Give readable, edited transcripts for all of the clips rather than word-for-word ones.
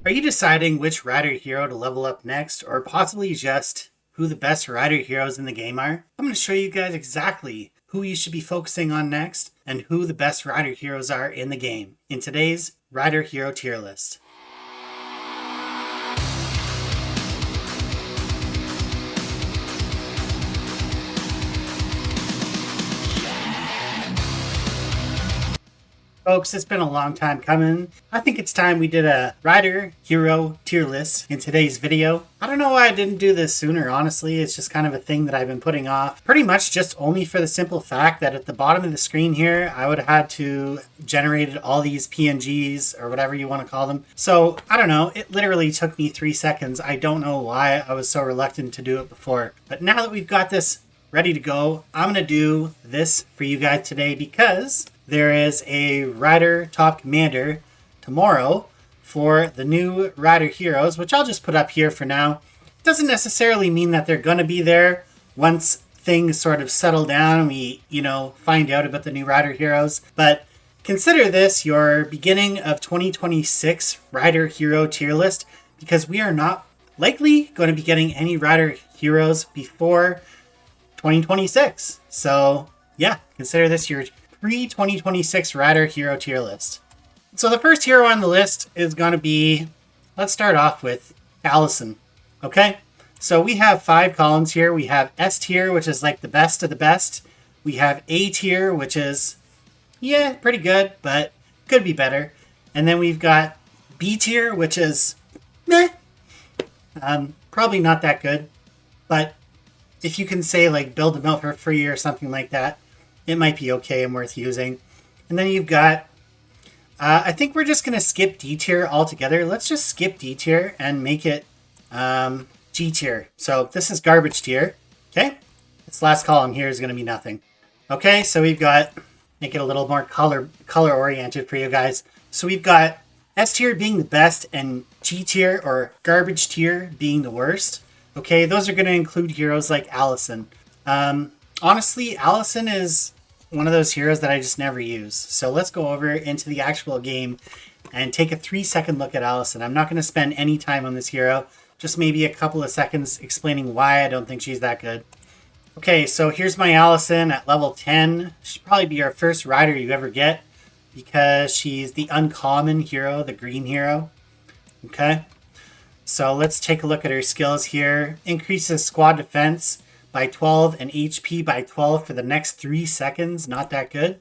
Are you deciding which rider hero to level up next, or possibly just who the best rider heroes in the game are? I'm going to show you guys exactly who you should be focusing on next and who the best rider heroes are in the game in today's rider hero tier list. Folks, it's been a long time coming. I think it's time we did a rider hero tier list in today's video. I don't know why I didn't do this sooner, honestly. It's just kind of a thing that I've been putting off. Pretty much just only for the simple fact that at the bottom of the screen here, I would have had to generate all these PNGs or whatever you want to call them. So, I don't know. It literally took me 3 seconds. I don't know why I was so reluctant to do it before. But now that we've got this ready to go, I'm going to do this for you guys today because there is a Rider Top Commander tomorrow for the new Rider Heroes, which I'll just put up here for now. It doesn't necessarily mean that they're going to be there once things sort of settle down and we, find out about the new Rider Heroes. But consider this your beginning of 2026 Rider Hero tier list because we are not likely going to be getting any Rider Heroes before 2026. So, yeah, consider this your Pre-2026 Rider Hero tier list. So the first hero on the list is going to be, let's start off with Allison. Okay? So we have 5 columns here. We have S tier, which is like the best of the best. We have A tier, which is, pretty good, but could be better. And then we've got B tier, which is meh. Probably not that good. But if you can say like build them out for free or something like that, it might be okay and worth using. And then you've got, I think we're just going to skip D tier altogether. Let's just skip D tier and make it G tier. So this is garbage tier. Okay. This last column here is going to be nothing. Okay. So we've got, make it a little more color oriented for you guys. So we've got S tier being the best and G tier or garbage tier being the worst. Okay. Those are going to include heroes like Allison. Honestly, Allison is one of those heroes that I just never use. So let's go over into the actual game and take a 3-second look at Allison. I'm not going to spend any time on this hero, just maybe a couple of seconds explaining why I don't think she's that good. Okay, so here's my Allison at level 10. She'll probably be our first rider you ever get because she's the uncommon hero, the green hero. Okay, so let's take a look at her skills here. Increases squad defense by 12 and HP by 12 for the next 3 seconds. Not that good.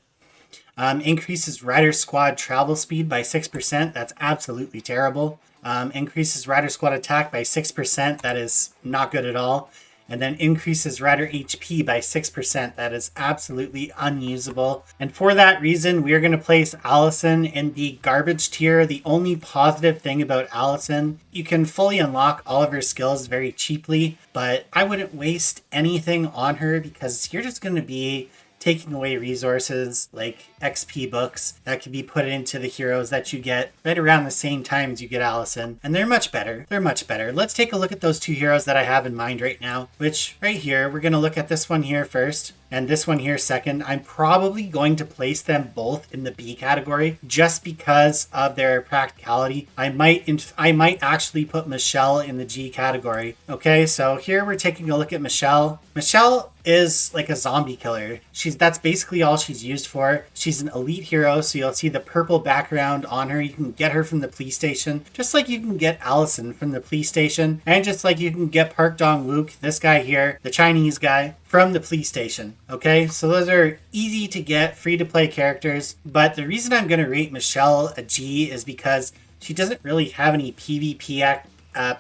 Increases rider squad travel speed by 6%. That's absolutely terrible. Increases rider squad attack by 6%. That is not good at all. And then increases rider HP by 6%. That is absolutely unusable. And for that reason, we are going to place Allison in the garbage tier. The only positive thing about Allison, you can fully unlock all of her skills very cheaply, but I wouldn't waste anything on her because you're just going to be taking away resources like XP books that can be put into the heroes that you get right around the same time as you get Allison. And they're much better. They're much better. Let's take a look at those 2 heroes that I have in mind right now, which right here, we're going to look at this one here first and this one here second. I'm probably going to place them both in the B category just because of their practicality. I might actually put Michelle in the G category. Okay, so here we're taking a look at Michelle. Michelle is like a zombie killer. That's basically all she's used for. She's an elite hero, so you'll see the purple background on her. You can get her from the police station, just like you can get Allison from the police station, and just like you can get Park Dong-wook, this guy here, the Chinese guy, from the police station. Okay, so those are easy to get, free to play characters, but the reason I'm going to rate Michelle a G is because she doesn't really have any PvP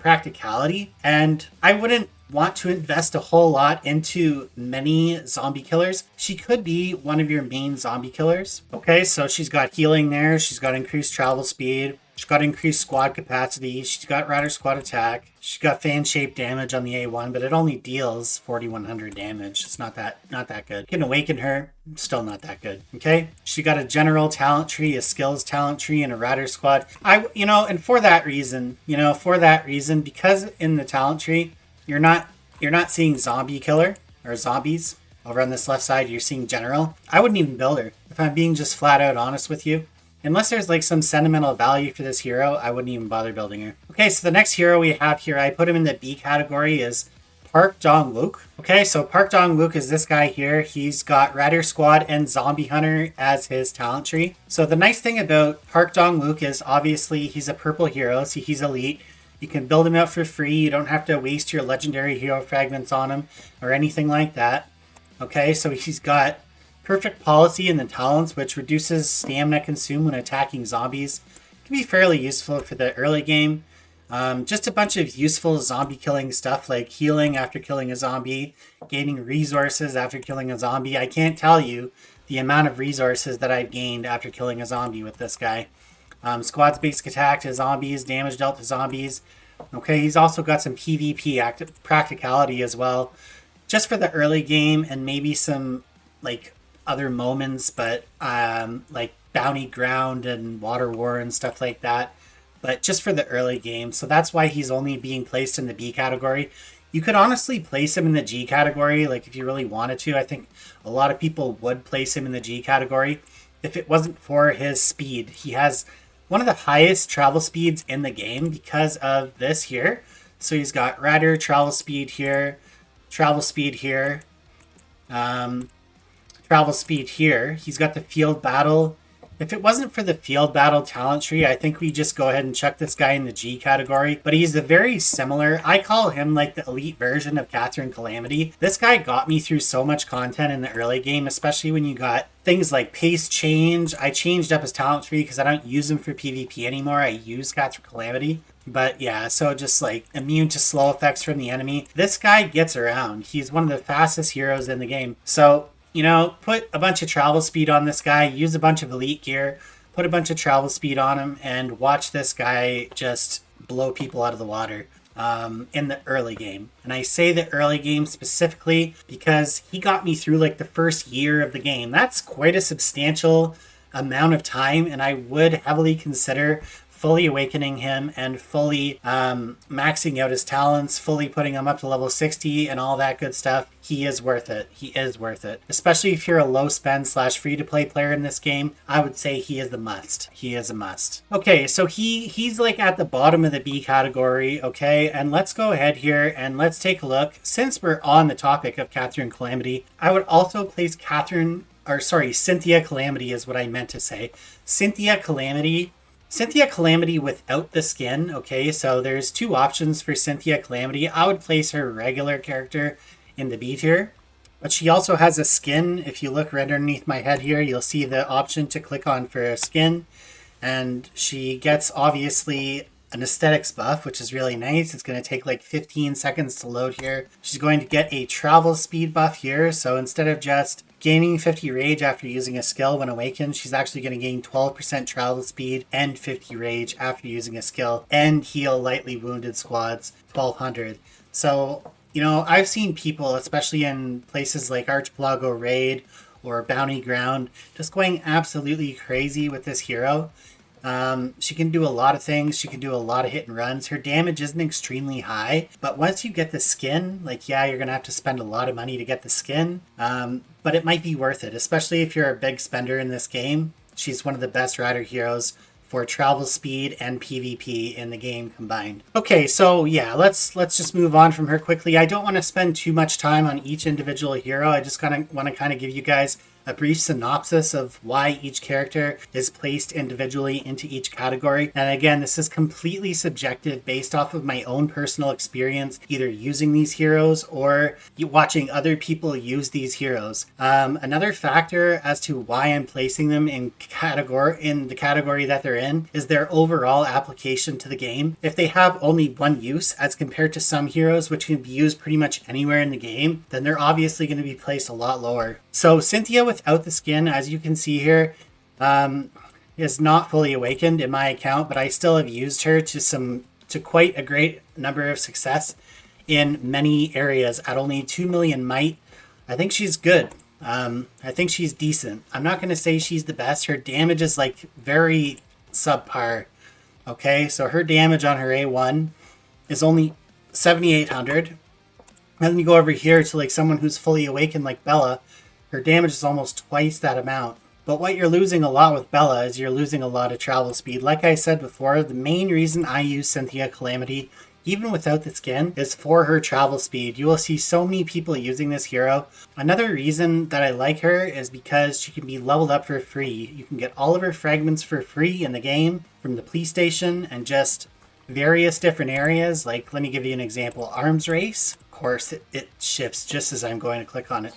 practicality, and I wouldn't want to invest a whole lot into many zombie killers. She could be one of your main zombie killers. Okay, so she's got healing there. She's got increased travel speed. She's got increased squad capacity. She's got rider squad attack. She's got fan-shaped damage on the A1, but it only deals 4,100 damage. It's not that good. You can awaken her, still not that good. Okay? She got a general talent tree, a skills talent tree, and a rider squad. And for that reason, because in the talent tree, you're not seeing zombie killer or zombies. Over on this left side, you're seeing general. I wouldn't even build her. If I'm being just flat out honest with you. unless there's like some sentimental value for this hero, I wouldn't even bother building her. Okay, so the next hero we have here, I put him in the B category, is Park Dong-wook. Okay, so Park Dong-wook is this guy here. He's got Rider Squad and Zombie Hunter as his talent tree. So the nice thing about Park Dong-wook is obviously he's a purple hero, so he's elite. You can build him out for free. You don't have to waste your legendary hero fragments on him or anything like that. Okay, so he's got perfect policy in the talents, which reduces stamina consumed when attacking zombies. It can be fairly useful for the early game. Just a bunch of useful zombie killing stuff like healing after killing a zombie, gaining resources after killing a zombie. I can't tell you the amount of resources that I've gained after killing a zombie with this guy. Squad's basic attack to zombies, damage dealt to zombies. Okay, he's also got some PvP practicality as well, just for the early game and maybe some like other moments, but like bounty ground and water war and stuff like that. But just for the early game. So that's why he's only being placed in the B category. You could honestly place him in the G category, like if you really wanted to. I think a lot of people would place him in the G category if it wasn't for his speed. He has one of the highest travel speeds in the game because of this here. So he's got Rider travel speed here, travel speed here, travel speed here. He's got the field battle. If it wasn't for the field battle talent tree, I think we just go ahead and chuck this guy in the G category. But he's a very similar, I call him like the elite version of Catherine Calamity. This guy got me through so much content in the early game, especially when you got things like pace change. I changed up his talent tree because I don't use him for PvP anymore. I use Catherine Calamity. But yeah, so just like immune to slow effects from the enemy. This guy gets around. He's one of the fastest heroes in the game. So, you know, put a bunch of travel speed on this guy, use a bunch of elite gear, put a bunch of travel speed on him, and watch this guy just blow people out of the water in the early game. And I say the early game specifically because he got me through like the first year of the game. That's quite a substantial amount of time, and I would heavily consider fully awakening him and fully maxing out his talents, fully putting him up to level 60 and all that good stuff. He is worth it. He is worth it. Especially if you're a low spend / free to play player in this game, I would say he is the must. He is a must. Okay, so he's like at the bottom of the B category, okay? And let's go ahead here and let's take a look. Since we're on the topic of Catherine Calamity, I would also place Cynthia Calamity is what I meant to say. Cynthia Calamity without the skin, okay? So there's two options for Cynthia Calamity. I would place her regular character in the B tier, but she also has a skin. If you look right underneath my head here, you'll see the option to click on for a skin. And she gets, obviously, an aesthetics buff, which is really nice. It's going to take like 15 seconds to load here. She's going to get a travel speed buff here. So instead of just gaining 50 rage after using a skill when awakened, she's actually going to gain 12% travel speed and 50 rage after using a skill and heal lightly wounded squads 1200. So, you know, I've seen people, especially in places like Archipelago Raid or Bounty Ground, just going absolutely crazy with this hero. She can do a lot of things. She can do a lot of hit and runs. Her damage isn't extremely high, but once you get the skin, like, yeah, you're going to have to spend a lot of money to get the skin, but it might be worth it, especially if you're a big spender in this game. She's one of the best rider heroes for travel speed and PvP in the game combined. Okay, so yeah, let's just move on from her quickly. I don't want to spend too much time on each individual hero. I just want to give you guys a brief synopsis of why each character is placed individually into each category. And again, this is completely subjective based off of my own personal experience, either using these heroes or watching other people use these heroes. Another factor as to why I'm placing them in the category that they're in is their overall application to the game. If they have only one use as compared to some heroes which can be used pretty much anywhere in the game, then they're obviously going to be placed a lot lower. So Cynthia without the skin, as you can see here, is not fully awakened in my account, but I still have used her to quite a great number of success in many areas at only 2 million might. I think she's good. I think she's decent. I'm not going to say she's the best. Her damage is like very subpar. Okay, so her damage on her A1 is only 7,800. And then you go over here to like someone who's fully awakened like Bella. Her damage is almost twice that amount. But what you're losing a lot with Bella is you're losing a lot of travel speed. Like I said before, the main reason I use Cynthia Calamity, even without the skin, is for her travel speed. You will see so many people using this hero. Another reason that I like her is because she can be leveled up for free. You can get all of her fragments for free in the game from the police station and just various different areas. Like, let me give you an example. Arms Race. Of course, it shifts just as I'm going to click on it.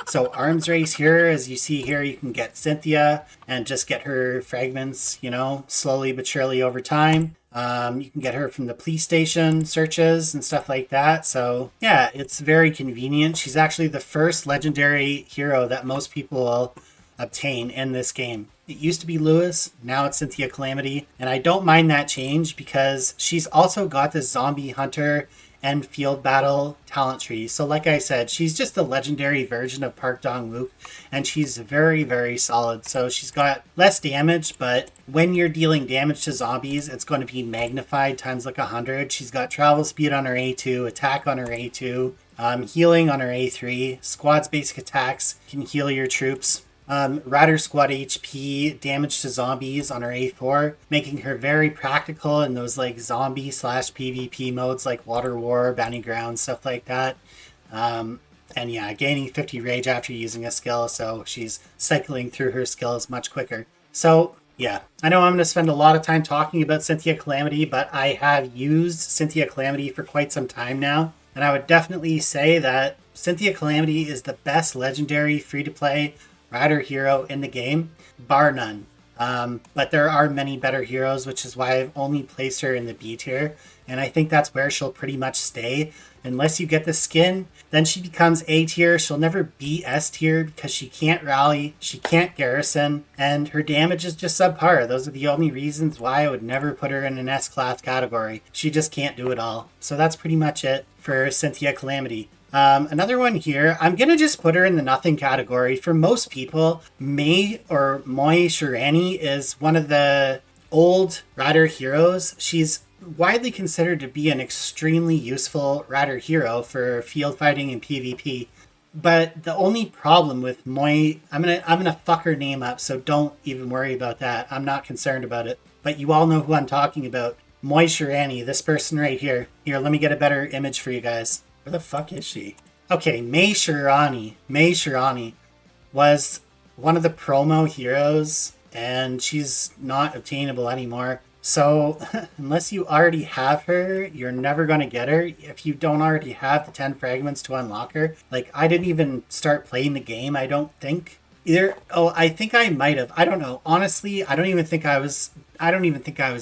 So Arms Race here, as you see here, you can get Cynthia and just get her fragments, you know, slowly but surely over time. You can get her from the police station searches and stuff like that. So yeah, it's very convenient. She's actually the first legendary hero that most people will obtain in this game. It used to be Lewis, now it's Cynthia Calamity, and I don't mind that change because she's also got the zombie hunter and field battle talent tree. So like I said, she's just the legendary version of Park Dong-wook, and she's very, very solid. So she's got less damage, but when you're dealing damage to zombies, it's going to be magnified times like 100. She's got travel speed on her A2, attack on her A2, healing on her A3, squad's basic attacks can heal your troops. Rider Squad HP, damage to zombies on her A4, making her very practical in those like zombie / PvP modes like Water War, Bounty Ground, stuff like that. And yeah, gaining 50 rage after using a skill, so she's cycling through her skills much quicker. So yeah, I know I'm going to spend a lot of time talking about Cynthia Calamity, but I have used Cynthia Calamity for quite some time now, and I would definitely say that Cynthia Calamity is the best legendary free-to-play rider hero in the game, bar none. But there are many better heroes, which is why I've only placed her in the B tier, and I think that's where she'll pretty much stay. Unless you get the skin, then she becomes A tier. She'll never be S tier because she can't rally, she can't garrison, and her damage is just subpar. Those are the only reasons why I would never put her in an S class category. She just can't do it all. So that's pretty much it for Cynthia Calamity. Another one here, I'm going to just put her in the nothing category. For most people, Mei or Moi Shirani is one of the old rider heroes. She's widely considered to be an extremely useful rider hero for field fighting and PvP. But the only problem with Moi, I'm gonna fuck her name up, so don't even worry about that. I'm not concerned about it. But you all know who I'm talking about. Moi Shirani, this person right here. Here, let me get a better image for you guys. Where the fuck is she? Okay, Mei Shirani was one of the promo heroes, and she's not obtainable anymore. So, unless you already have her, you're never going to get her. If you don't already have the 10 fragments to unlock her. Like, I didn't even start playing the game, I don't think. I think I might have. I don't know. Honestly, I don't even think I was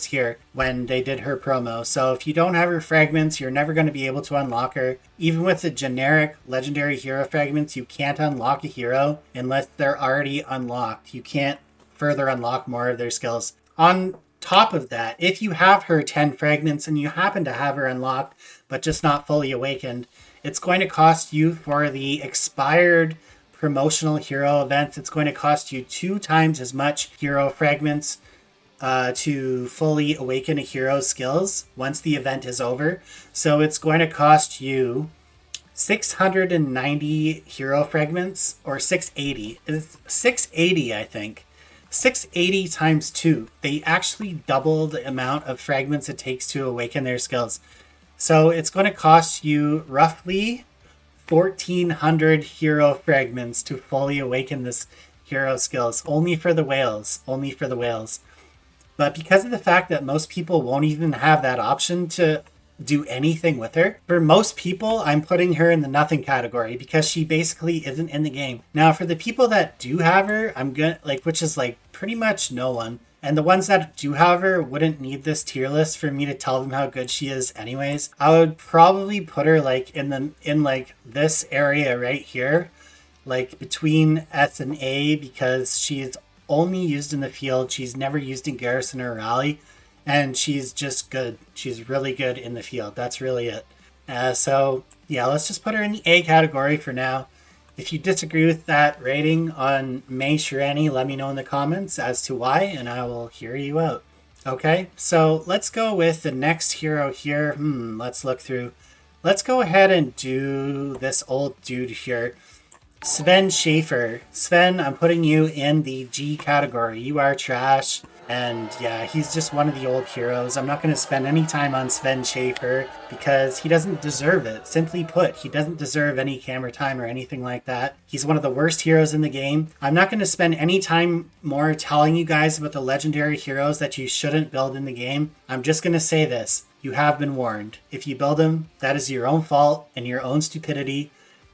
here when they did her promo. So if you don't have her fragments, you're never going to be able to unlock her. Even with the generic legendary hero fragments, you can't unlock a hero unless they're already unlocked. You can't further unlock more of their skills. On top of that, if you have her 10 fragments and you happen to have her unlocked, but just not fully awakened, it's going to cost you for the expired promotional hero events. It's going to cost you 2 times as much hero fragments to fully awaken a hero's skills once the event is over. So it's going to cost you 690 hero fragments, or 680. It's 680, I think. 680 times 2. They actually double the amount of fragments it takes to awaken their skills. So it's going to cost you roughly 1,400 hero fragments to fully awaken this hero skills. Only for the whales. But because of the fact that most people won't even have that option to do anything with her, for most people, I'm putting her in the nothing category because she basically isn't in the game. Now, for the people that do have her, which is like pretty much no one. And the ones that do have her wouldn't need this tier list for me to tell them how good she is anyways. I would probably put her like in this area right here, like between S and A, because she's only used in the field. She's never used in garrison or rally, and she's just good. She's really good in the field. That's really it. So yeah, let's just put her in the A category for now. If you disagree with that rating on Mei Shirani, let me know in the comments as to why, and I will hear you out. Okay, so let's go with the next hero here. Let's look through. Let's go ahead and do this old dude here. Sven Schaefer. Sven, I'm putting you in the G category. You are trash. And yeah, he's just one of the old heroes. I'm not going to spend any time on Sven Schaefer because he doesn't deserve it. Simply put, he doesn't deserve any camera time or anything like that. He's one of the worst heroes in the game. I'm not going to spend any time more telling you guys about the legendary heroes that you shouldn't build in the game. I'm just going to say this. You have been warned. If you build them, that is your own fault and your own stupidity.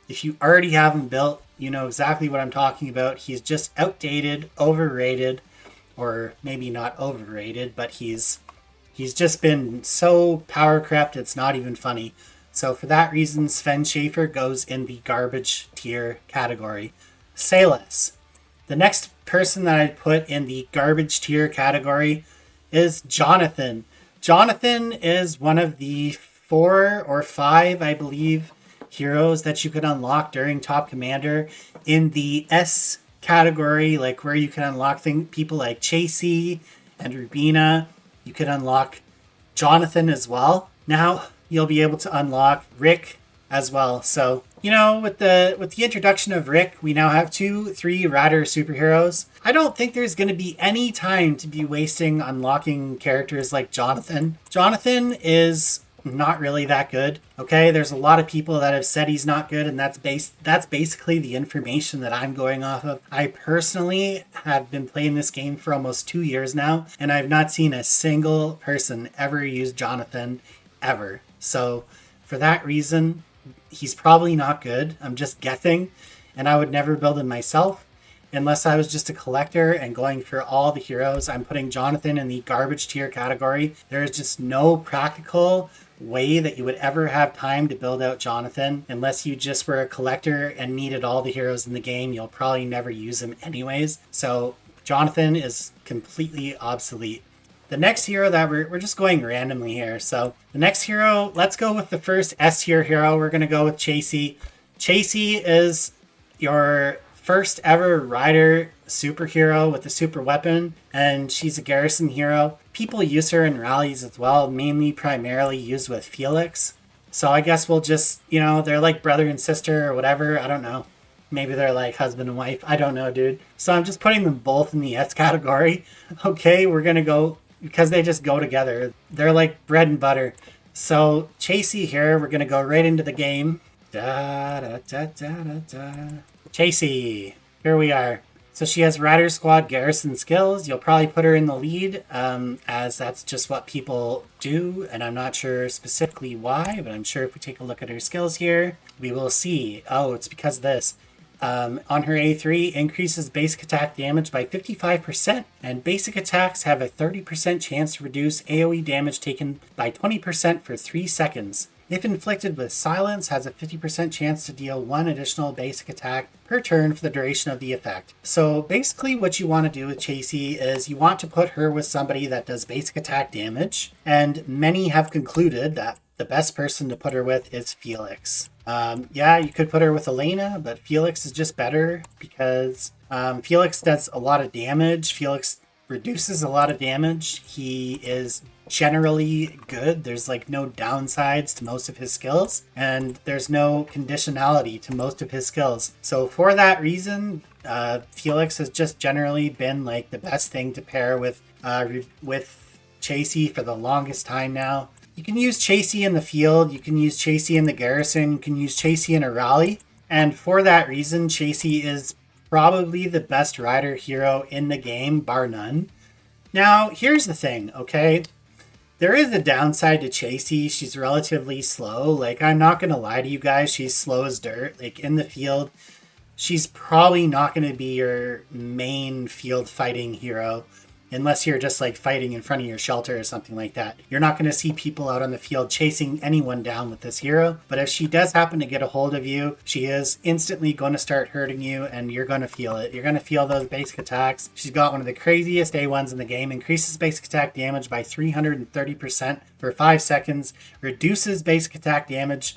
If you already have him built, you know exactly what I'm talking about. He's just outdated, overrated, or maybe not overrated, but he's just been so power crept, it's not even funny. So for that reason, Sven Schaefer goes in the garbage tier category. Say less. The next person that I'd put in the garbage tier category is Jonathan. Jonathan is one of the 4 or 5, I believe, heroes that you could unlock during Top Commander in the S category, like where you can unlock people like Chasey and Rubina. You could unlock Jonathan as well. Now you'll be able to unlock Rick as well. So, you know, with the introduction of Rick, we now have 2-3 Rider superheroes. I don't think there's going to be any time to be wasting unlocking characters like Jonathan. Jonathan is not really that good. Okay, there's a lot of people that have said he's not good, and that's basically the information that I'm going off of. I personally have been playing this game for almost 2 years now, and I've not seen a single person ever use Jonathan ever. So for that reason, he's probably not good. I'm just guessing, and I would never build him myself unless I was just a collector and going for all the heroes. I'm putting Jonathan in the garbage tier category. There is just no practical way that you would ever have time to build out Jonathan unless you just were a collector and needed all the heroes in the game. You'll probably never use him anyways. So Jonathan is completely obsolete. The next hero that we're just going randomly here. So the next hero, let's go with the first S tier hero. We're going to go with Chasey. Chasey is your first ever rider superhero with a super weapon, and she's a garrison hero. People use her in rallies as well, mainly primarily used with Felix. So I guess we'll just, you know, they're like brother and sister or whatever. I don't know. Maybe they're like husband and wife. I don't know, dude. So I'm just putting them both in the S category. Okay, we're going to go, because they just go together. They're like bread and butter. So Chasey here, we're going to go right into the game. Da, da, da, da, da, da. Chasey, here we are. So she has Rider Squad Garrison skills. You'll probably put her in the lead, as that's just what people do, and I'm not sure specifically why, but I'm sure if we take a look at her skills here, we will see. Oh, it's because of this. On her A3, increases basic attack damage by 55%, and basic attacks have a 30% chance to reduce AoE damage taken by 20% for 3 seconds. If inflicted with silence, has a 50% chance to deal 1 additional basic attack per turn for the duration of the effect. So basically what you want to do with Chasey is you want to put her with somebody that does basic attack damage, and many have concluded that the best person to put her with is Felix. Yeah, you could put her with Elena, but Felix is just better because Felix does a lot of damage. Felix reduces a lot of damage. He is generally good. There's like no downsides to most of his skills, and there's no conditionality to most of his skills. So for that reason, Felix has just generally been like the best thing to pair with Chasey for the longest time now. You can use Chasey in the field, you can use Chasey in the garrison, you can use Chasey in a rally, and for that reason, Chasey is probably the best rider hero in the game, bar none. Now, here's the thing, okay? There is a downside to Chasey. She's relatively slow. Like, I'm not going to lie to you guys, she's slow as dirt. Like, in the field, she's probably not going to be your main field fighting hero. Unless you're just like fighting in front of your shelter or something like that. You're not going to see people out on the field chasing anyone down with this hero. But if she does happen to get a hold of you, she is instantly going to start hurting you, and you're going to feel it. You're going to feel those basic attacks. She's got one of the craziest A1s in the game. Increases basic attack damage by 330% for 5 seconds. Reduces basic attack damage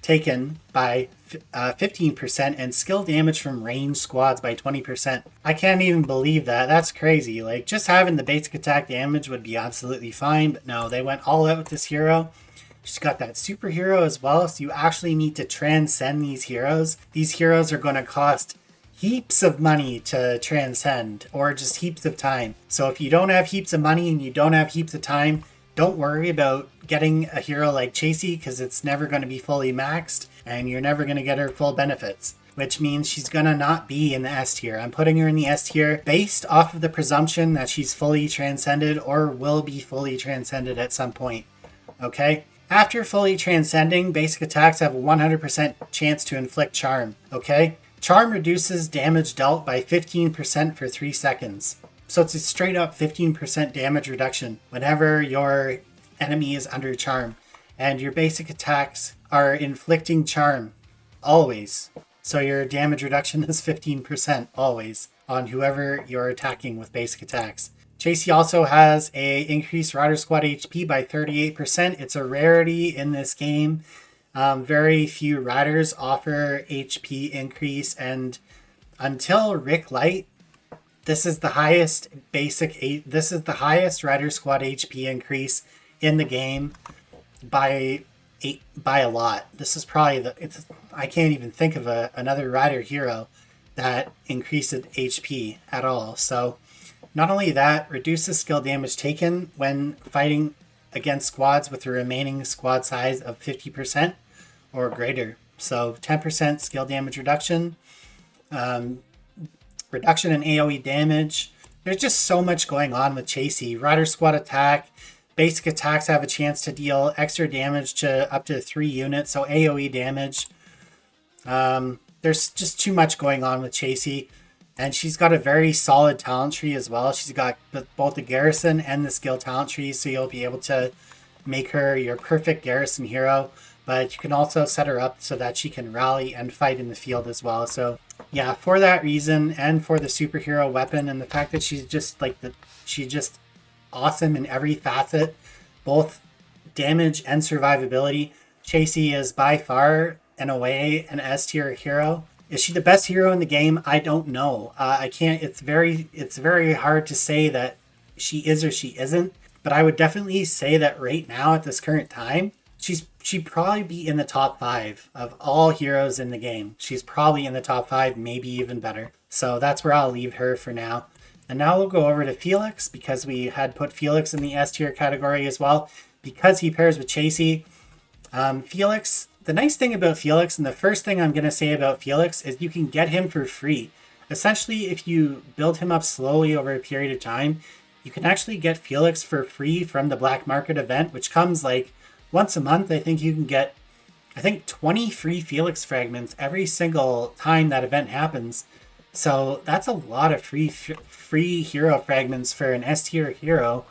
taken by 15%, and skill damage from ranged squads by 20%. I can't even believe that. That's crazy. Like, just having the basic attack damage would be absolutely fine, but no, they went all out with this hero. She's got that superhero as well, so you actually need to transcend these heroes. These heroes are going to cost heaps of money to transcend, or just heaps of time. So if you don't have heaps of money and you don't have heaps of time, don't worry about getting a hero like Chasey, because it's never going to be fully maxed and you're never going to get her full benefits, which means she's going to not be in the S tier. I'm putting her in the S tier based off of the presumption that she's fully transcended or will be fully transcended at some point. Okay? After fully transcending, basic attacks have a 100% chance to inflict charm. Okay? Charm reduces damage dealt by 15% for 3 seconds. So it's a straight up 15% damage reduction whenever your enemy is under charm. And your basic attacks are inflicting charm. Always. So your damage reduction is 15% always on whoever you're attacking with basic attacks. Chasey also has a increased Rider Squad HP by 38%. It's a rarity in this game. Very few riders offer HP increase, and until Rick Light, this is the highest Rider Squad HP increase in the game by a lot. This is probably I can't even think of another rider hero that increases HP at all. So not only that, reduces skill damage taken when fighting against squads with a remaining squad size of 50% or greater. So 10% skill damage reduction, reduction in AoE damage. There's just so much going on with Chasey. Rider Squad attack, basic attacks have a chance to deal extra damage to up to 3 units, so AoE damage. There's just too much going on with Chasey. And she's got a very solid talent tree as well. She's got both the garrison and the skill talent tree, so you'll be able to make her your perfect garrison hero. But you can also set her up so that she can rally and fight in the field as well. So yeah, for that reason, and for the superhero weapon, and the fact that she's just awesome in every facet, both damage and survivability, Chasey is by far and away an S tier hero. Is she the best hero in the game? I don't know. I can't. It's very hard to say that she is or she isn't. But I would definitely say that right now at this current time, she'd probably be in the top 5 of all heroes in the game. She's probably in the top 5, maybe even better. So that's where I'll leave her for now. And now we'll go over to Felix, because we had put Felix in the S tier category as well, because he pairs with Chasey. Felix. The nice thing about Felix, and the first thing I'm going to say about Felix, is you can get him for free. Essentially, if you build him up slowly over a period of time, you can actually get Felix for free from the Black Market event, which comes like once a month. I think you can get, 20 free Felix fragments every single time that event happens. So that's a lot of free hero fragments for an S tier hero.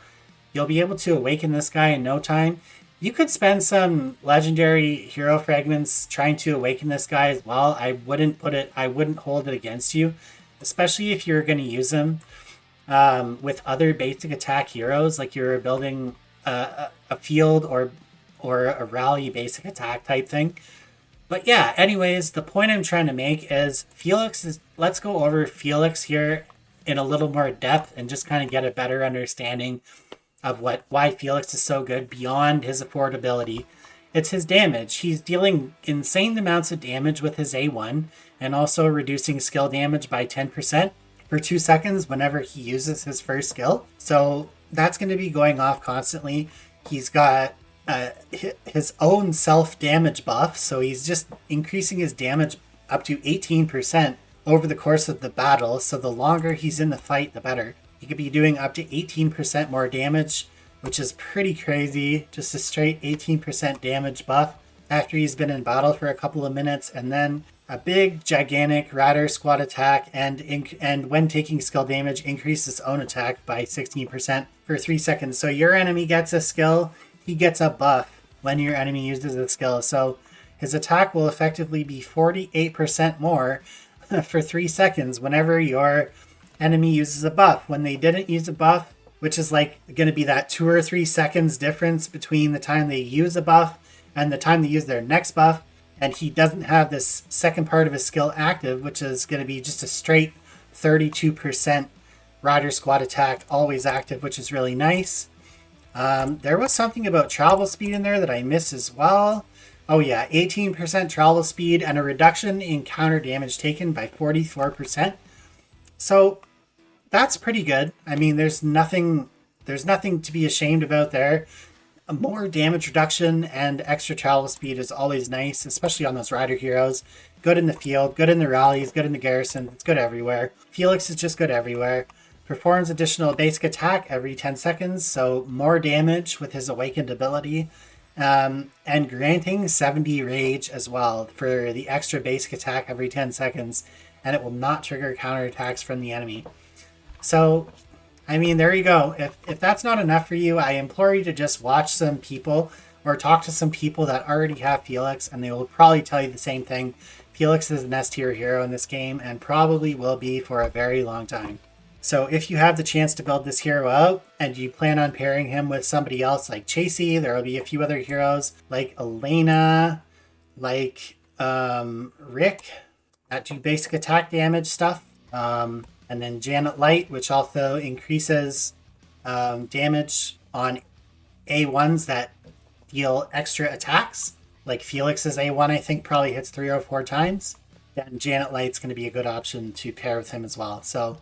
You'll be able to awaken this guy in no time. You could spend some legendary hero fragments trying to awaken this guy as well. I wouldn't hold it against you, especially if you're going to use him with other basic attack heroes, like you're building a field or a rally basic attack type thing. But yeah, anyways, the point I'm trying to make is let's go over Felix here in a little more depth and just kind of get a better understanding of why Felix is so good beyond his affordability. It's his damage. He's dealing insane amounts of damage with his A1 and also reducing skill damage by 10% for 2 seconds whenever he uses his first skill. So that's going to be going off constantly. He's got his own self-damage buff, so he's just increasing his damage up to 18% over the course of the battle, so the longer he's in the fight, the better. He could be doing up to 18% more damage, which is pretty crazy. Just a straight 18% damage buff after he's been in battle for a couple of minutes, and then a big, gigantic Rider Squad attack, and when taking skill damage, increase his own attack by 16% for 3 seconds. So your enemy gets a skill, he gets a buff when your enemy uses a skill. So his attack will effectively be 48% more for 3 seconds whenever your enemy uses a buff. When they didn't use a buff, which is like going to be that 2 or 3 seconds difference between the time they use a buff and the time they use their next buff, and he doesn't have this second part of his skill active, which is going to be just a straight 32% Rider Squad attack always active, which is really nice. There was something about travel speed in there that I missed as well. Oh yeah, 18% travel speed and a reduction in counter damage taken by 44%. So that's pretty good. I mean, there's nothing to be ashamed about there. A more damage reduction and extra travel speed is always nice, especially on those rider heroes. Good in the field, good in the rallies, good in the garrison. It's good everywhere. Felix is just good everywhere. Performs additional basic attack every 10 seconds, so more damage with his awakened ability. And granting 70 rage as well for the extra basic attack every 10 seconds, and it will not trigger counterattacks from the enemy. So, I mean, there you go. If that's not enough for you, I implore you to just watch some people or talk to some people that already have Felix, and they will probably tell you the same thing. Felix is an S tier hero in this game, and probably will be for a very long time. So if you have the chance to build this hero out and you plan on pairing him with somebody else like Chasey, there will be a few other heroes like Elena, like Rick that do basic attack damage stuff. And then Janet Light, which also increases damage on A1s that deal extra attacks. Like Felix's A1, I think, probably hits 3 or 4 times. Then Janet Light's going to be a good option to pair with him as well. So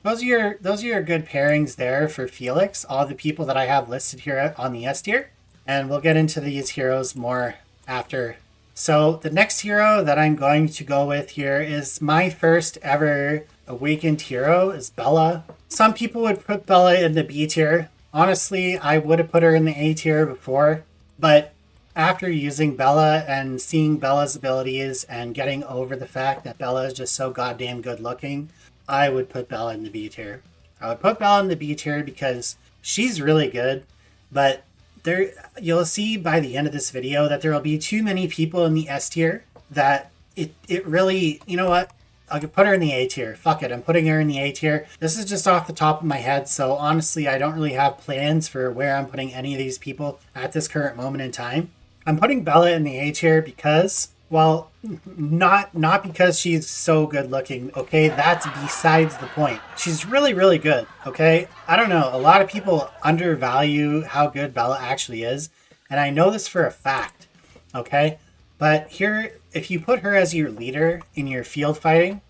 those are your good pairings there for Felix, all the people that I have listed here on the S tier. And we'll get into these heroes more after. So the next hero that I'm going to go with here is my first ever awakened hero is Bella. Some people would put Bella in the B tier. Honestly, I would have put her in the A tier before, but after using Bella and seeing Bella's abilities and getting over the fact that Bella is just so goddamn good looking, I would put Bella in the B tier. I would put Bella in the B tier because she's really good, but there you'll see by the end of this video that there will be too many people in the S tier that it really, you know what? I could put her in the A tier. Fuck it, I'm putting her in the A tier. This is just off the top of my head, so honestly, I don't really have plans for where I'm putting any of these people at this current moment in time. I'm putting Bella in the A tier because, well, not because she's so good looking, okay? That's besides the point. She's really, really good, okay? I don't know. A lot of people undervalue how good Bella actually is, and I know this for a fact, okay? But here, if you put her as your leader in your field fighting,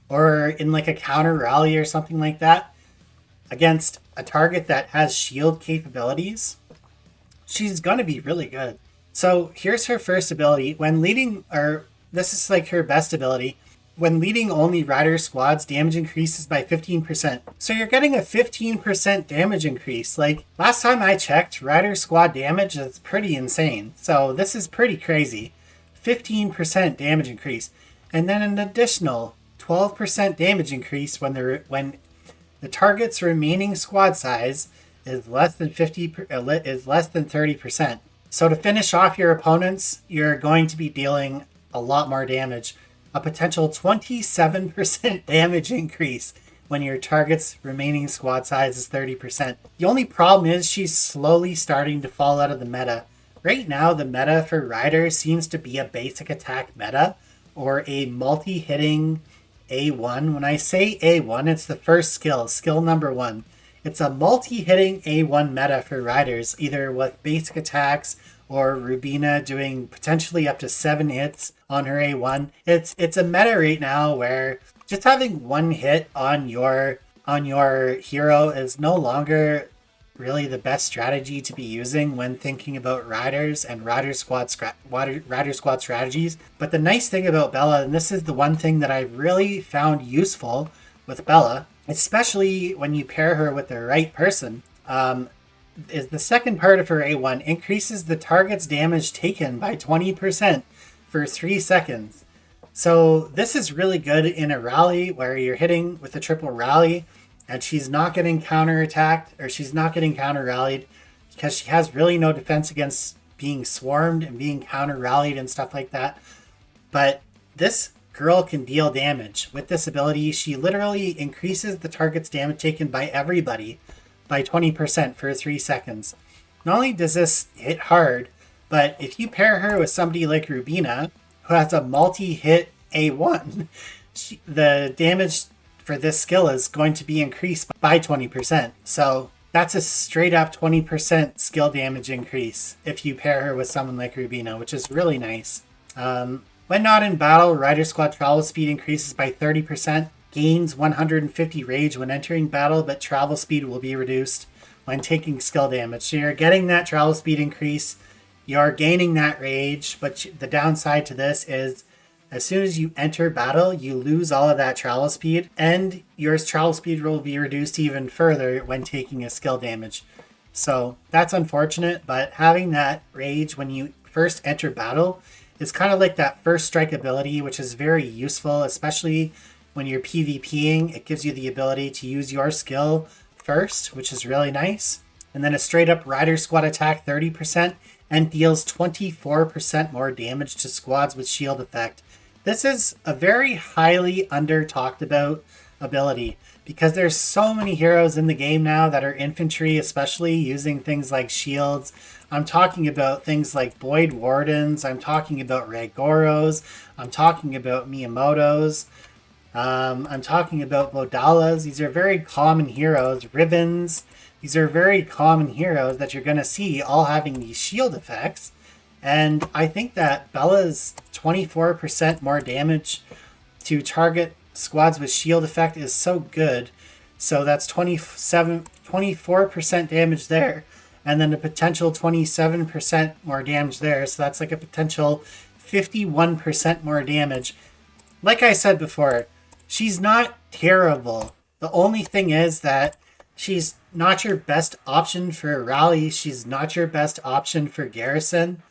or in like a counter rally or something like that, against a target that has shield capabilities, she's gonna be really good. So here's her first ability. When leading, or this is like her best ability, when leading only rider squads, damage increases by 15%. So you're getting a 15% damage increase. Like, last time I checked, rider squad damage is pretty insane. So this is pretty crazy. 15% damage increase. And then an additional 12% damage increase when the target's remaining squad size is less than 30%. So to finish off your opponents, you're going to be dealing a lot more damage. A potential 27% damage increase when your target's remaining squad size is 30%. The only problem is she's slowly starting to fall out of the meta. Right now, the meta for Riders seems to be a basic attack meta or a multi-hitting A1. When I say A1, it's the first skill number 1. It's a multi-hitting A1 meta for Riders, either with basic attacks or Rubina doing potentially up to 7 hits on her A1. It's a meta right now where just having 1 hit on your hero is no longer really the best strategy to be using when thinking about Riders and Rider Squad strategies. But the nice thing about Bella, and this is the one thing that I really found useful with Bella, especially when you pair her with the right person, is the second part of her A1 increases the target's damage taken by 20% for 3 seconds. So this is really good in a rally where you're hitting with a triple rally and she's not getting counter-attacked or she's not getting counter-rallied because she has really no defense against being swarmed and being counter-rallied and stuff like that. But this girl can deal damage. With this ability, she literally increases the target's damage taken by everybody by 20% for 3 seconds. Not only does this hit hard, but if you pair her with somebody like Rubina, who has a multi-hit A1, the damage for this skill is going to be increased by 20%. So That's a straight up 20% skill damage increase if you pair her with someone like Rubina, which is really nice. When not in battle, Rider Squad travel speed increases by 30%, gains 150 rage when entering battle, but travel speed will be reduced when taking skill damage. So you're getting that travel speed increase, you're gaining that rage, but the downside to this is as soon as you enter battle, you lose all of that travel speed, and your travel speed will be reduced even further when taking a skill damage. So that's unfortunate, but having that rage when you first enter battle is kind of like that first strike ability, which is very useful, especially when you're PvPing. It gives you the ability to use your skill first, which is really nice. And then a straight up Rider Squad attack 30% and deals 24% more damage to squads with shield effect. This is a very highly under talked about ability because there's so many heroes in the game now that are infantry, especially using things like shields. I'm talking about things like Void Wardens. I'm talking about Ragoros. I'm talking about Miyamotos. I'm talking about Vodalas. These are very common heroes. Rivens. These are very common heroes that you're going to see all having these shield effects. And I think that Bella's 24% more damage to target squads with shield effect is so good. So that's 24% damage there. And then a potential 27% more damage there. So that's like a potential 51% more damage. Like I said before, she's not terrible. The only thing is that she's not your best option for rally. She's not your best option for garrison.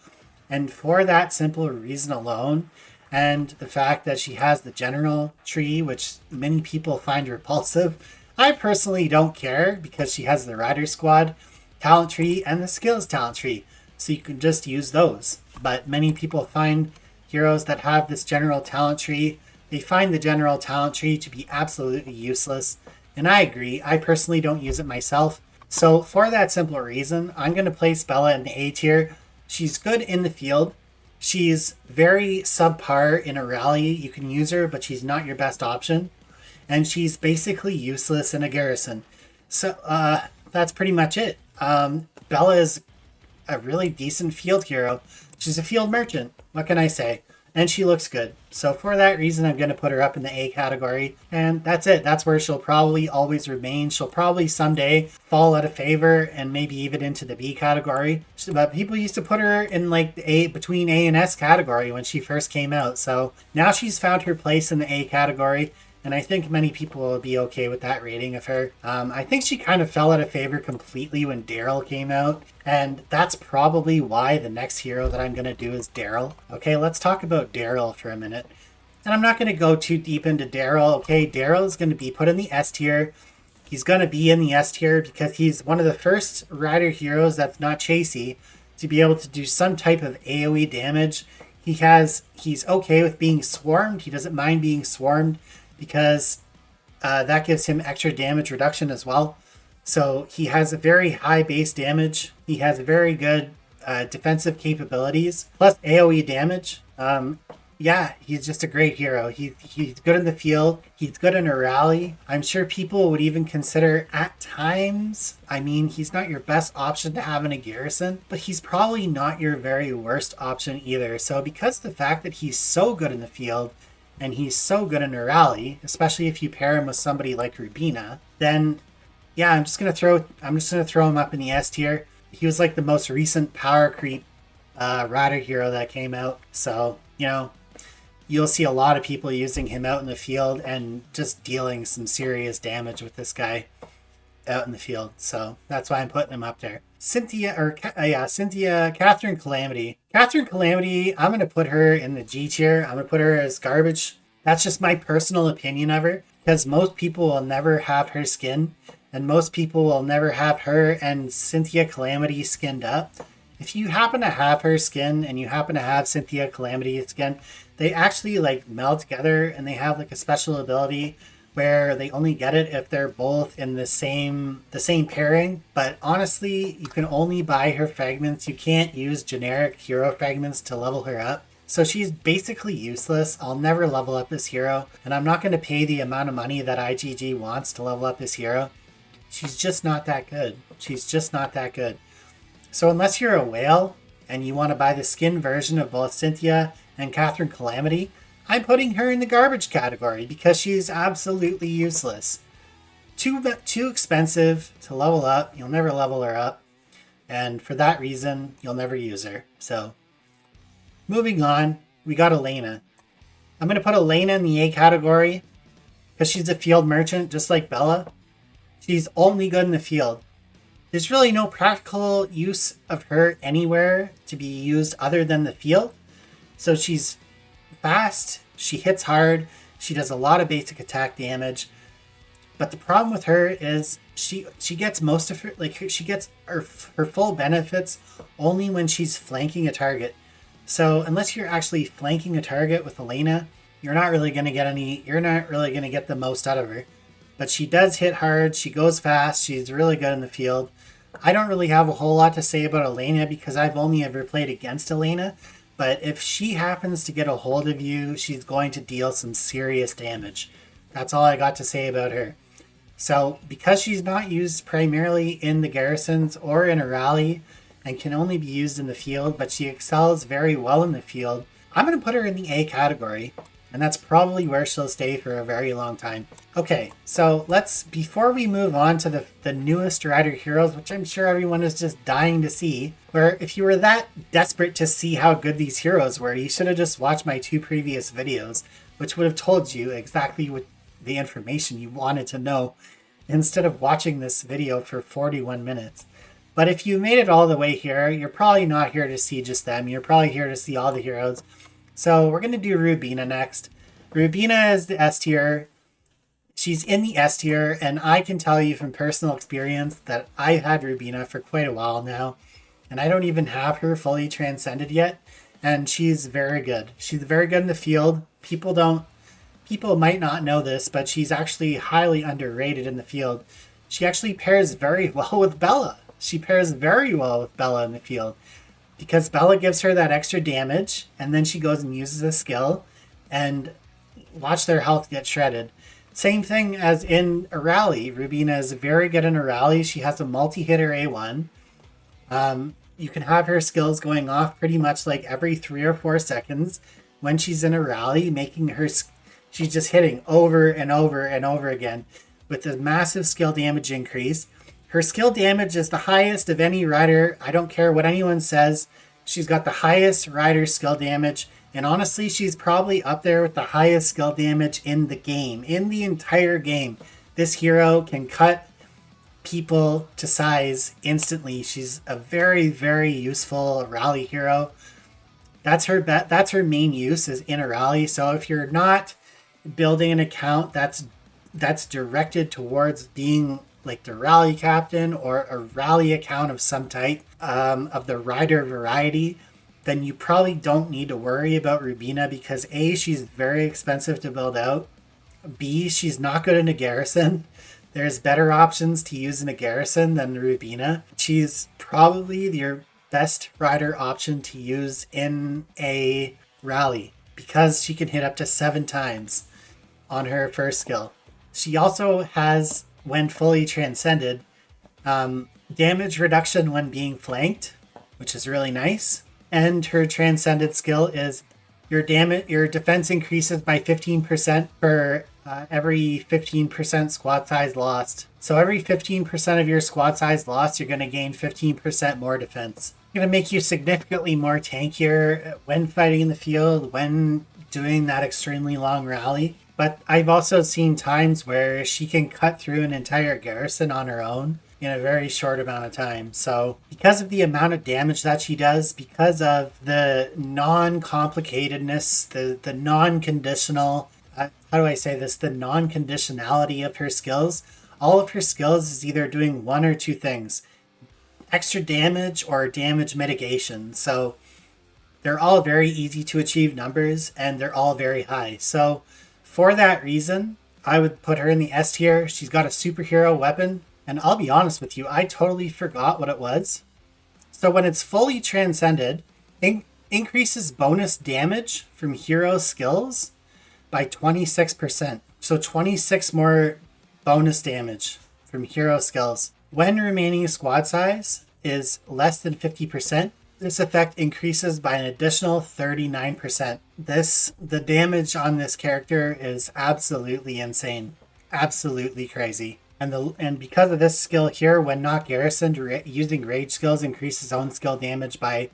And for that simple reason alone, and the fact that she has the general tree, which many people find repulsive, I personally don't care because she has the Rider Squad talent tree and the skills talent tree. So you can just use those. But many people find heroes that have this general talent tree, they find the general talent tree to be absolutely useless. And I agree. I personally don't use it myself. So for that simple reason, I'm going to place Bella in the A tier. She's good in the field. She's very subpar in a rally. You can use her, but she's not your best option. And she's basically useless in a garrison. So that's pretty much it. Bella is a really decent field hero. She's a field merchant. What can I say? And she looks good. So for that reason, I'm going to put her up in the A category. And that's it. That's where she'll probably always remain. She'll probably someday fall out of favor and maybe even into the B category. But people used to put her in like the A, between A and S category when she first came out. So now she's found her place in the A category. And I think many people will be okay with that rating of her. I think she kind of fell out of favor completely when Daryl came out. And that's probably why the next hero that I'm going to do is Daryl. Okay, let's talk about Daryl for a minute. And I'm not going to go too deep into Daryl. Okay, Daryl is going to be put in the S tier. He's going to be in the S tier because he's one of the first rider heroes that's not chasey to be able to do some type of AoE damage. He's okay with being swarmed. He doesn't mind being swarmed, because that gives him extra damage reduction as well. So he has a very high base damage. He has very good defensive capabilities, plus AoE damage. Yeah, he's just a great hero. He's good in the field. He's good in a rally. I'm sure people would even consider at times, I mean, he's not your best option to have in a garrison, but he's probably not your very worst option either. So because of the fact that he's so good in the field, and he's so good in a rally, especially if you pair him with somebody like Rubina, then yeah, I'm just gonna throw him up in the S tier. He was like the most recent power creep rider hero that came out. So, you know, you'll see a lot of people using him out in the field and just dealing some serious damage with this guy out in the field. So that's why I'm putting him up there. Catherine Calamity. Catherine Calamity, I'm going to put her in the G tier. I'm going to put her as garbage. That's just my personal opinion of her, because most people will never have her skin, and most people will never have her and Cynthia Calamity skinned up. If you happen to have her skin and you happen to have Cynthia Calamity skin, they actually like meld together, and they have like a special ability where they only get it if they're both in the same pairing. But honestly, you can only buy her fragments. You can't use generic hero fragments to level her up. So she's basically useless. I'll never level up this hero, and I'm not going to pay the amount of money that IGG wants to level up this hero. She's just not that good. She's just not that good. So unless you're a whale and you want to buy the skin version of both Cynthia and Catherine Calamity, I'm putting her in the garbage category because she's absolutely useless. Too expensive to level up. You'll never level her up. And for that reason, you'll never use her. So moving on, we got Elena. I'm going to put Elena in the A category because she's a field merchant just like Bella. She's only good in the field. There's really no practical use of her anywhere to be used other than the field. So she's fast, she hits hard, she does a lot of basic attack damage. But the problem with her is she gets most of her, she gets her full benefits only when she's flanking a target. So unless you're actually flanking a target with Elena, you're not really going to get the most out of her. But she does hit hard, she goes fast, she's really good in the field. I don't really have a whole lot to say about Elena because I've only ever played against Elena. But if she happens to get a hold of you, she's going to deal some serious damage. That's all I got to say about her. So because she's not used primarily in the garrisons or in a rally and can only be used in the field, but she excels very well in the field, I'm going to put her in the A category. And that's probably where she'll stay for a very long time. Okay, so before we move on to the newest Rider Heroes, which I'm sure everyone is just dying to see, where if you were that desperate to see how good these heroes were, you should have just watched my 2 previous videos, which would have told you exactly what the information you wanted to know, instead of watching this video for 41 minutes. But if you made it all the way here, you're probably not here to see just them. You're probably here to see all the heroes. So we're going to do Rubina next. Rubina is the S tier. She's in the S tier, and I can tell you from personal experience that I've had Rubina for quite a while now, and I don't even have her fully transcended yet, and she's very good. She's very good in the field. People might not know this, but she's actually highly underrated in the field. She actually pairs very well with Bella. She pairs very well with Bella in the field, because Bella gives her that extra damage, and then she goes and uses a skill, and watch their health get shredded. Same thing as in a rally. Rubina is very good in a rally. She has a multi-hitter A1. You can have her skills going off pretty much like every 3 or 4 seconds when she's in a rally, she's just hitting over and over and over again with a massive skill damage increase. Her skill damage is the highest of any rider. I don't care what anyone says. She's got the highest rider skill damage. And honestly, she's probably up there with the highest skill damage in the game. In the entire game, this hero can cut people to size instantly. She's a very, very useful rally hero. That's her main use, is in a rally. So if you're not building an account that's directed towards being like the rally captain or a rally account of some type, of the rider variety, then you probably don't need to worry about Rubina because A, she's very expensive to build out. B, she's not good in a garrison. There's better options to use in a garrison than Rubina. She's probably your best rider option to use in a rally because she can hit up to 7 times on her first skill. She also has, when fully transcended, damage reduction when being flanked, which is really nice. And her transcended skill is your defense increases by 15% for every 15% squad size lost. So every 15% of your squad size lost, you're going to gain 15% more defense. It's going to make you significantly more tankier when fighting in the field, when doing that extremely long rally. But I've also seen times where she can cut through an entire garrison on her own in a very short amount of time. So because of the amount of damage that she does, because of the non-complicatedness, the non-conditional, how do I say this, the non-conditionality of her skills, all of her skills is either doing one or two things: extra damage or damage mitigation. So they're all very easy to achieve numbers, and they're all very high. So for that reason, I would put her in the S tier. She's got a superhero weapon, and I'll be honest with you, I totally forgot what it was. So when it's fully transcended, increases bonus damage from hero skills by 26%. So 26 more bonus damage from hero skills. When remaining squad size is less than 50%, this effect increases by an additional 39%. The damage on this character is absolutely insane. Absolutely crazy. And because of this skill here, when not garrisoned, using rage skills increases own skill damage by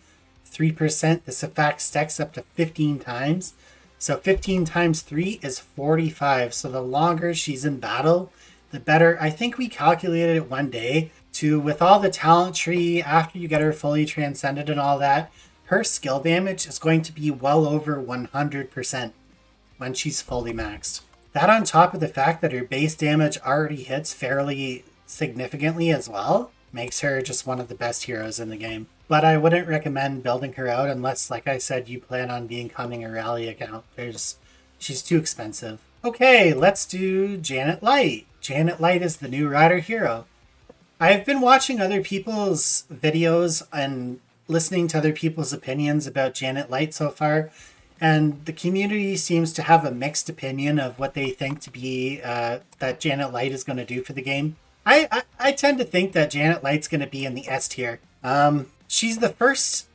3%. This effect stacks up to 15 times. So 15 times 3 is 45. So the longer she's in battle, the better. I think we calculated it one day with all the talent tree, after you get her fully transcended and all that, her skill damage is going to be well over 100% when she's fully maxed. That on top of the fact that her base damage already hits fairly significantly as well, makes her just one of the best heroes in the game. But I wouldn't recommend building her out unless, like I said, you plan on becoming a rally account. She's too expensive. Okay, let's do Janet Light. Janet Light is the new rider hero. I've been watching other people's videos and listening to other people's opinions about Janet Light so far, and the community seems to have a mixed opinion of what they think to be that Janet Light is going to do for the game. I tend to think that Janet Light's going to be in the S tier. She's the first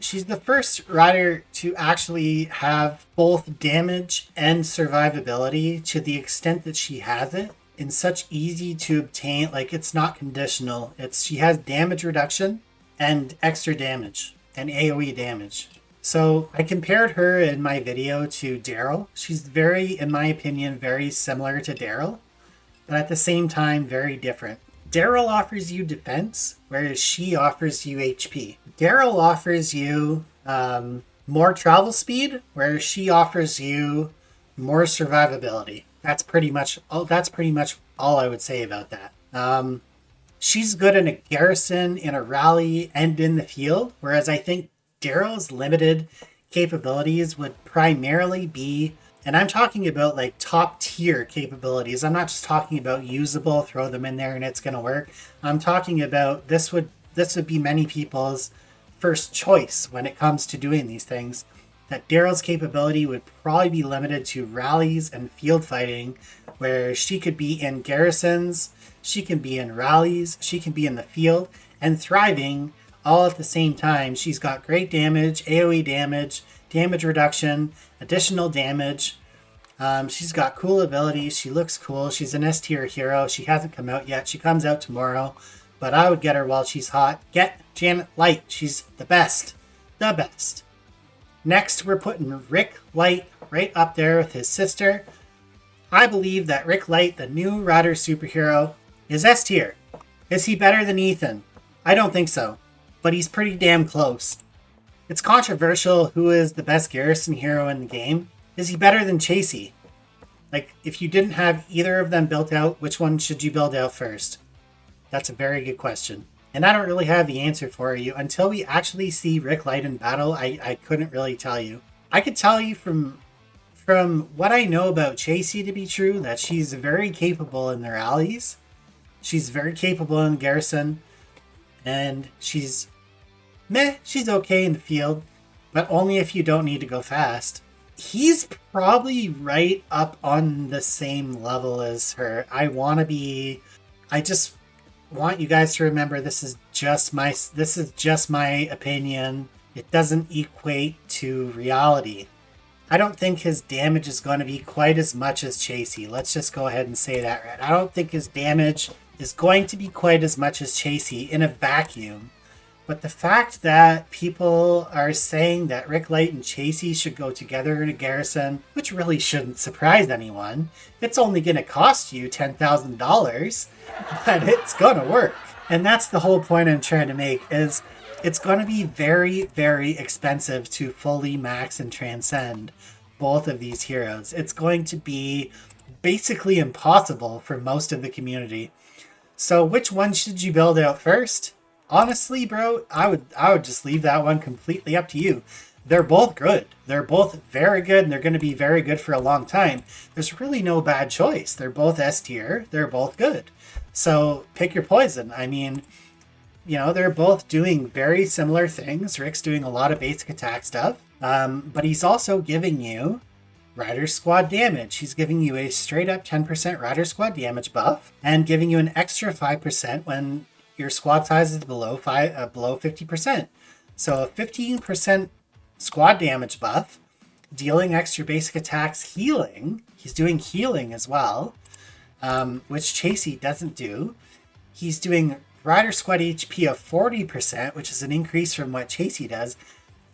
she's the first rider to actually have both damage and survivability to the extent that she has it in such easy to obtain, like it's not conditional. She has damage reduction and extra damage and AoE damage. So I compared her in my video to Daryl. She's in my opinion, very similar to Daryl, but at the same time, very different. Daryl offers you defense, whereas she offers you HP. Daryl offers you more travel speed, whereas she offers you more survivability. That's pretty much all I would say about that. She's good in a garrison, in a rally, and in the field, whereas I think Daryl's limited capabilities would primarily be, and I'm talking about like top tier capabilities. I'm not just talking about usable, throw them in there and it's going to work. I'm talking about this would be many people's first choice when it comes to doing these things. That Daryl's capability would probably be limited to rallies and field fighting, where she could be in garrisons, she can be in rallies, she can be in the field, and thriving all at the same time. She's got great damage, AoE damage, damage reduction, additional damage. She's got cool abilities. She looks cool. She's an S tier hero. She hasn't come out yet. She comes out tomorrow, but I would get her while she's hot. Get Janet Light. She's the best. The best. Next, we're putting Rick Light right up there with his sister. I believe that Rick Light, the new rider superhero, is S tier. Is he better than Ethan? I don't think so, but he's pretty damn close. It's controversial who is the best garrison hero in the game. Is he better than Chasey? Like, if you didn't have either of them built out, which one should you build out first? That's a very good question. And I don't really have the answer for you. Until we actually see Rick Light in battle, I couldn't really tell you. I could tell you from what I know about Chasey to be true, that she's very capable in the rallies. She's very capable in garrison. And she's okay in the field, but only if you don't need to go fast. He's probably right up on the same level as her. I just want you guys to remember this is just my opinion. It doesn't equate to reality. I don't think his damage is going to be quite as much as Chasey. Let's just go ahead and say that right. I don't think his damage is going to be quite as much as Chasey in a vacuum. But the fact that people are saying that Rick Light and Chasey should go together in a garrison, which really shouldn't surprise anyone. It's only going to cost you $10,000, but it's going to work. And that's the whole point I'm trying to make, is it's going to be very, very expensive to fully max and transcend both of these heroes. It's going to be basically impossible for most of the community. So which one should you build out first? Honestly, bro, I would just leave that one completely up to you. They're both good. They're both very good, and they're going to be very good for a long time. There's really no bad choice. They're both S tier. They're both good. So pick your poison. I mean, they're both doing very similar things. Rick's doing a lot of basic attack stuff, but he's also giving you Rider Squad damage. He's giving you a straight up 10% Rider Squad damage buff and giving you an extra 5% when your squad size is below 50%. So a 15% squad damage buff, dealing extra basic attacks, healing. He's doing healing as well, which Chasey doesn't do. He's doing Rider Squad HP of 40%, which is an increase from what Chasey does.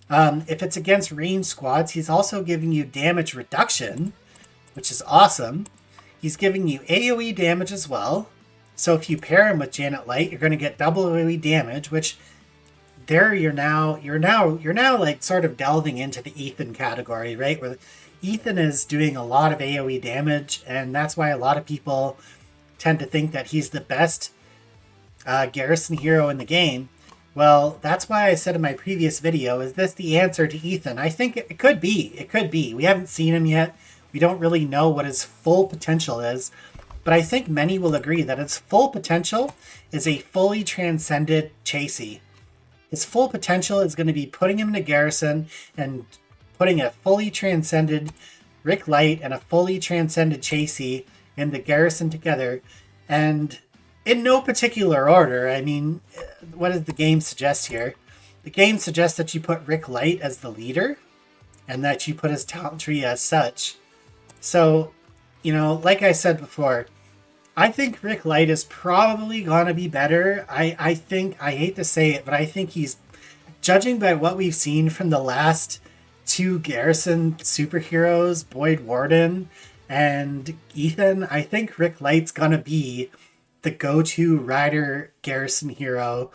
If it's against ranged squads, he's also giving you damage reduction, which is awesome. He's giving you AoE damage as well. So if you pair him with Janet Light, you're going to get double AoE damage, which there you're now like sort of delving into the Ethan category, right? Where Ethan is doing a lot of AoE damage, and that's why a lot of people tend to think that he's the best garrison hero in the game. Well, that's why I said in my previous video, is this the answer to Ethan? I think it could be. It could be. We haven't seen him yet. We don't really know what his full potential is. But I think many will agree that his full potential is a fully transcended Chasey. His full potential is going to be putting him in a garrison and putting a fully transcended Rick Light and a fully transcended Chasey in the garrison together. And in no particular order. I mean, what does the game suggest here? The game suggests that you put Rick Light as the leader and that you put his talent tree as such. So, you know, like I said before, I think Rick Light is probably going to be better. I think, I hate to say it, but I think he's, judging by what we've seen from the last two garrison superheroes, Boyd Warden and Ethan, I think Rick Light's going to be the go-to rider garrison hero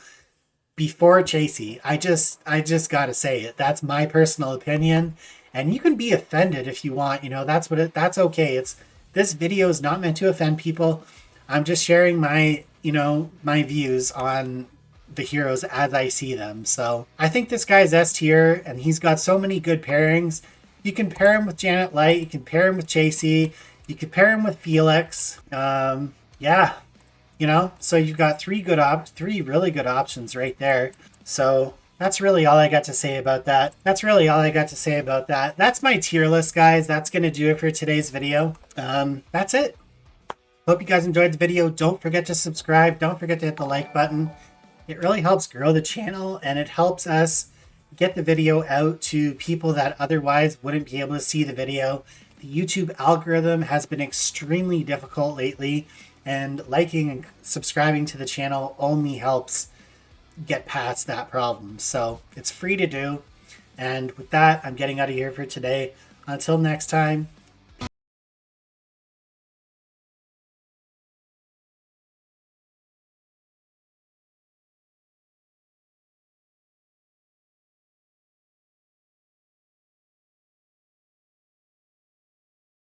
before Chasey. I just gotta say it. That's my personal opinion, and you can be offended if you want. You know, that's okay. This video is not meant to offend people. I'm just sharing my views on the heroes as I see them. So I think this guy's S tier, and he's got so many good pairings. You can pair him with Janet Light. You can pair him with Chasey. You can pair him with Felix. Yeah. You know, so you've got three really good options right there. So that's really all I got to say about that. That's my tier list, guys. That's going to do it for today's video. That's it. Hope you guys enjoyed the video. Don't forget to subscribe. Don't forget to hit the like button. It really helps grow the channel, and it helps us get the video out to people that otherwise wouldn't be able to see the video. The YouTube algorithm has been extremely difficult lately, and liking and subscribing to the channel only helps get past that problem. So it's free to do. And with that, I'm getting out of here for today. Until next time,